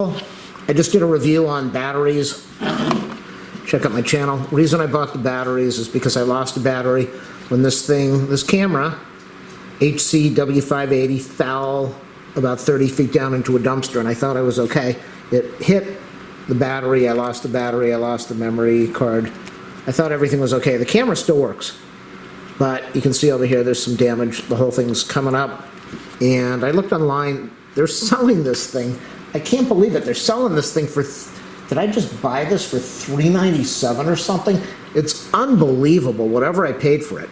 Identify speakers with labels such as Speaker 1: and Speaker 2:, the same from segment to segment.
Speaker 1: I just did a review on batteries. Check out my channel. The reason I bought the batteries is because I lost a battery when this camera, HC-W580, fell about 30 feet down into a dumpster, and I thought I was okay. It hit the battery, I lost the battery, I lost the memory card. I thought everything was okay. The camera still works, but you can see over here there's some damage. The whole thing's coming up, and I looked online. They're selling this thing. I can't believe it. They're selling this thing for, did I just buy this for $397 or something? It's unbelievable, whatever I paid for it.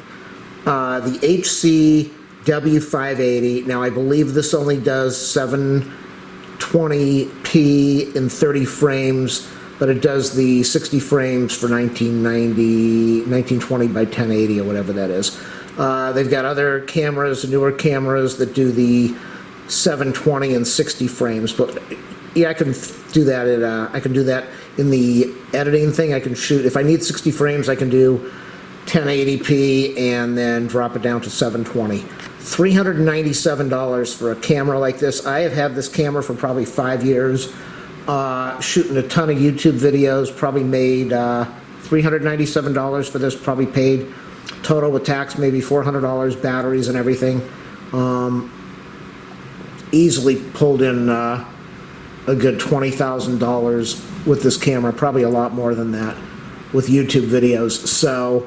Speaker 1: The HC W580, now I believe this only does 720p in 30 frames, but it does the 60 frames for 1920 by 1080 or whatever that is. They've got other cameras, newer cameras that do the 720 and 60 frames, but yeah, I can do that in the editing thing. I can shoot, if I need 60 frames, I can do 1080p and then drop it down to 720. $397 for a camera like this. I have had this camera for probably 5 years, shooting a ton of YouTube videos, probably made $397 for this, probably paid total with tax maybe $400, batteries and everything. Easily pulled in a good $20,000 with this camera, probably a lot more than that with YouTube videos. So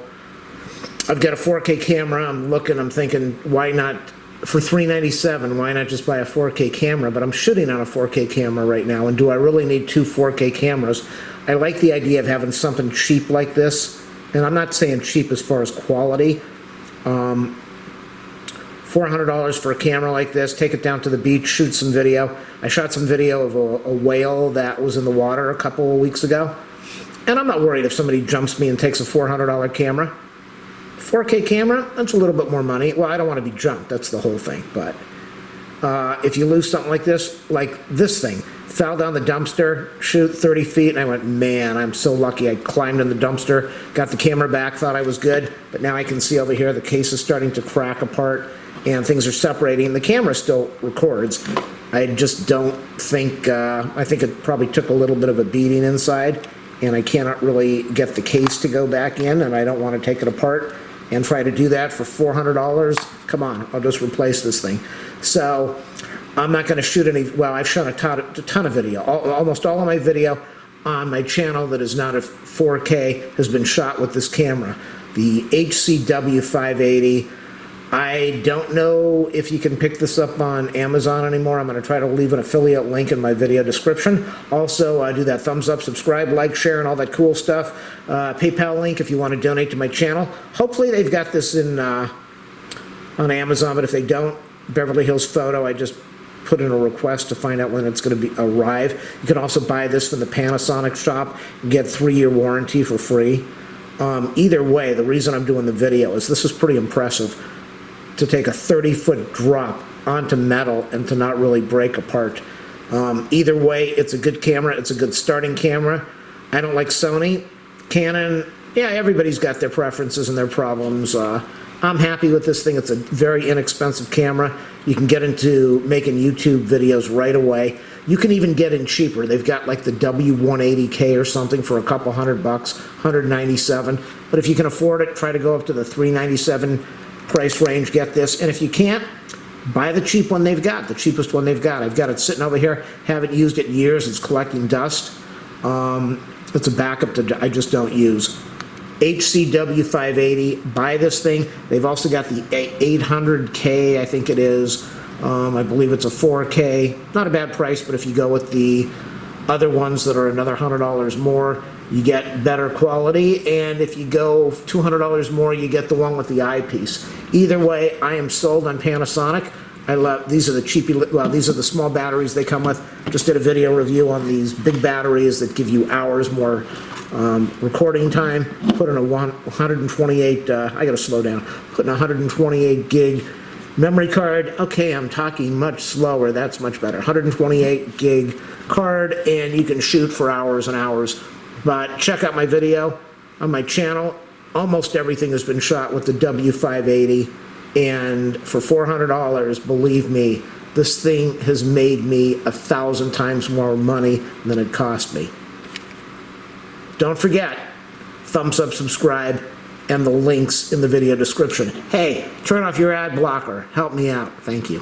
Speaker 1: I've got a 4K camera. I'm thinking, why not, for $397, why not just buy a 4K camera? But I'm shooting on a 4K camera right now, and do I really need two 4K cameras? I like the idea of having something cheap like this, and I'm not saying cheap as far as quality. $400 for a camera like this, take it down to the beach, shoot some video. I shot some video of a whale that was in the water a couple of weeks ago, and I'm not worried if somebody jumps me and takes a $400 camera. 4K camera, that's a little bit more money. Well, I don't want to be jumped, that's the whole thing, but if you lose something like this thing, fell down the dumpster, shoot 30 feet, and I went, man, I'm so lucky. I climbed in the dumpster, got the camera back, thought I was good, but now I can see over here the case is starting to crack apart, and things are separating, and the camera still records. I just don't think, I think it probably took a little bit of a beating inside, and I cannot really get the case to go back in, and I don't want to take it apart and try to do that for $400. Come on, I'll just replace this thing. So I'm not going to shoot any, well, I've shot a ton of video. Almost all of my video on my channel that is not a 4K has been shot with this camera, the HC-W580. I don't know if you can pick this up on Amazon anymore. I'm going to try to leave an affiliate link in my video description. Also, do that thumbs up, subscribe, like, share, and all that cool stuff. PayPal link if you want to donate to my channel. Hopefully they've got this in on Amazon, but if they don't, Beverly Hills Photo, I just put in a request to find out when it's going to arrive. You can also buy this from the Panasonic shop and get 3-year warranty for free. Either way, the reason I'm doing the video is this is pretty impressive, to take a 30-foot drop onto metal and to not really break apart. Either way, it's a good camera. It's a good starting camera. I don't like Sony. Canon, yeah, everybody's got their preferences and their problems. I'm happy with this thing. It's a very inexpensive camera. You can get into making YouTube videos right away. You can even get in cheaper. They've got like the W180K or something for a couple $100, $197. But if you can afford it, try to go up to the $397 price range, get this. And if you can't, buy the cheap one they've got, the cheapest one they've got. I've got it sitting over here, haven't used it in years, it's collecting dust. It's a backup that I just don't use. HC-W580, buy this thing. They've also got the 800K, I think it is. I believe it's a 4K, not a bad price, but if you go with the other ones that are another $100 more, you get better quality, and if you go $200 more, you get the one with the eyepiece. Either way, I am sold on Panasonic. I love, these are the cheapy, well, these are the small batteries they come with. Just did a video review on these big batteries that give you hours more recording time. Put in a 128, I gotta slow down, put in a 128 gig memory card. Okay, I'm talking much slower, that's much better. 128 gig card, and you can shoot for hours and hours. But check out my video on my channel. Almost everything has been shot with the W580, and for $400, believe me, This thing has made me 1,000 times more money than it cost me. Don't forget, thumbs up, subscribe, and the links in the video description. Hey, turn off your ad blocker. Help me out. Thank you.